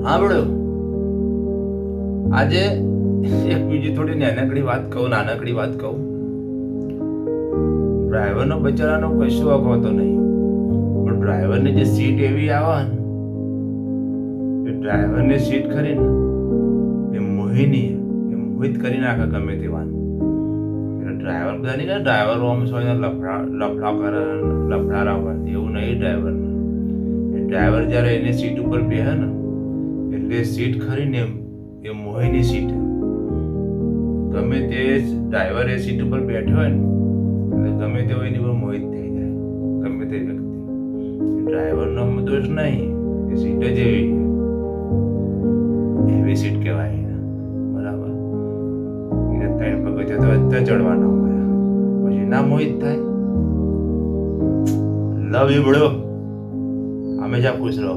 સાંભળો, આજે એક બીજી થોડી નાનકડી વાત કહું. ડ્રાઈવરનો બચારાનો કશું વાંક હોતો નહીં, પણ ડ્રાઈવરની જે સીટ એવી આવે ને, એ ડ્રાઈવરની સીટ ખરી ને એ મોહિત કરી નાખે ગમે તે વાત. ડ્રાઈવર બધા નહીં કરે, ડ્રાઈવર આમ લફડા કરે, લફડા રાખે, એવું નહીં ડ્રાઈવર. ડ્રાઈવર જ્યારે એની સીટ ઉપર બેહે ને એટલે સીટ ખરી ને એ મોહિની સીટ. ગમે તે ડ્રાઈવર એ સીટ ઉપર બેઠો હોય ને એટલે ગમે તે એની પર મોહિત થઈ જાય, ગમે તે વ્યક્તિ. ડ્રાઈવરનો દોષ નહીં, એ સીટ જ એવી સીટ કહેવાય. બરાબર, એને 3 પગથિયા તો અત્યારે ચડવાના હોય, પછી ના મોહિત થાય. લવ યુ બ્રો, હંમેશા ખુશ રહો.